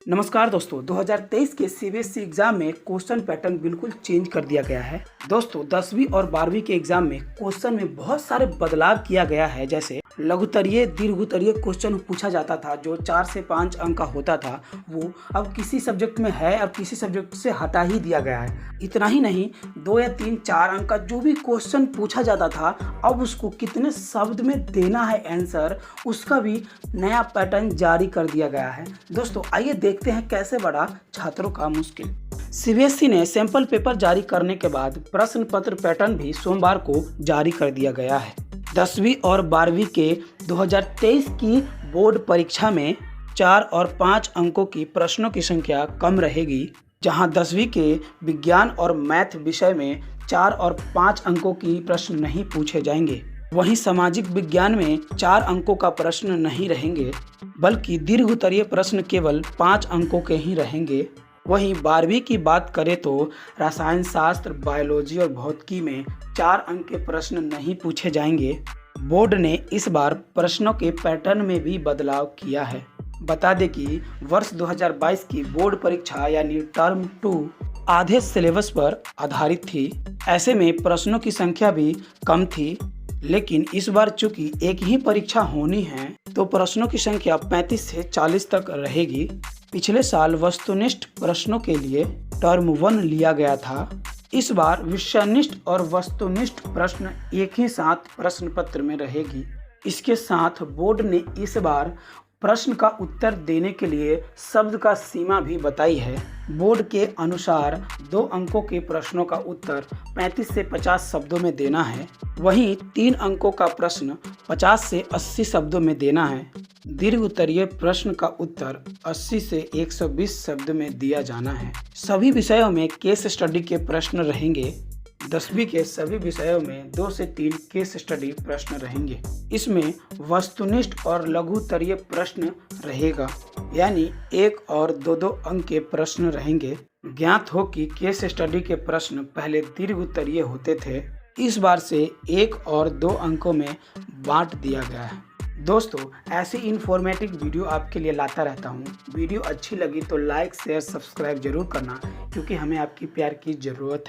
नमस्कार दोस्तों, 2023 के सीबीएसई एग्जाम में क्वेश्चन पैटर्न बिल्कुल चेंज कर दिया गया है। दोस्तों 10वीं और 12वीं के एग्जाम में क्वेश्चन में बहुत सारे बदलाव किया गया है। जैसे लघुत्तरीय दीर्घोत्तरीय क्वेश्चन पूछा जाता था, जो 4 से 5 अंक का होता था, वो अब किसी सब्जेक्ट में है, अब किसी सब्जेक्ट से हटा ही दिया गया है। इतना ही नहीं, 2 या 3 4 अंक का जो भी क्वेश्चन पूछा जाता था, अब उसको कितने शब्द में देना है आंसर, उसका भी नया पैटर्न जारी कर दिया गया है। दोस्तों आइए देखते हैं कैसे बढ़ा छात्रों का मुश्किल। सीबीएसई ने सैंपल पेपर जारी करने के बाद प्रश्न पत्र पैटर्न भी सोमवार को जारी कर दिया गया है। 10वीं और 12वीं के 2023 की बोर्ड परीक्षा में 4 और 5 अंकों की प्रश्नों की संख्या कम रहेगी, जहां 10वीं के विज्ञान और मैथ विषय में 4 और 5 अंकों की प्रश्न नहीं पूछे जाएंगे। वहीं सामाजिक विज्ञान में 4 अंकों का प्रश्न नहीं रहेंगे, बल्कि दीर्घोत्तरीय प्रश्न केवल 5 अंकों के ही रहेंगे। वहीं 12वीं की बात करें तो रसायन शास्त्र, बायोलॉजी और भौतिकी में 4 अंक के प्रश्न नहीं पूछे जाएंगे। बोर्ड ने इस बार प्रश्नों के पैटर्न में भी बदलाव किया है। बता दें कि वर्ष 2022 की बोर्ड परीक्षा यानी टर्म 2 आधे सिलेबस पर आधारित थी। ऐसे में प्रश्नों की संख्या भी कम थी, लेकिन इस बार चूंकि एक ही परीक्षा होनी है, तो प्रश्नों की संख्या 35 से 40 तक रहेगी। पिछले साल वस्तुनिष्ठ प्रश्नों के लिए टर्म 1 लिया गया था। इस बार विषयनिष्ठ और वस्तुनिष्ठ प्रश्न एक ही साथ प्रश्न पत्र में रहेगी। इसके साथ बोर्ड ने इस बार प्रश्न का उत्तर देने के लिए शब्द का सीमा भी बताई है। बोर्ड के अनुसार 2 अंकों के प्रश्नों का उत्तर 35 से 50 शब्दों में देना है। वहीं 3 अंकों का प्रश्न 50 से 80 शब्दों में देना है। दीर्घोत्तरीय प्रश्न का उत्तर 80 से 120 शब्द में दिया जाना है। सभी विषयों में केस स्टडी के प्रश्न रहेंगे। 10वीं के सभी विषयों में 2 से 3 केस स्टडी प्रश्न रहेंगे। इसमें वस्तुनिष्ठ और लघुत्तरीय प्रश्न रहेगा, यानी 1 और 2-2 अंक के प्रश्न रहेंगे। ज्ञात हो कि केस स्टडी के प्रश्न पहले दीर्घोत्तरीय होते थे, इस बार से 1 और 2 अंकों में बांट दिया गया है। दोस्तों ऐसी इन्फॉर्मेटिव वीडियो आपके लिए लाता रहता हूँ। वीडियो अच्छी लगी तो लाइक शेयर सब्सक्राइब जरूर करना, क्योंकि हमें आपकी प्यार की ज़रूरत है।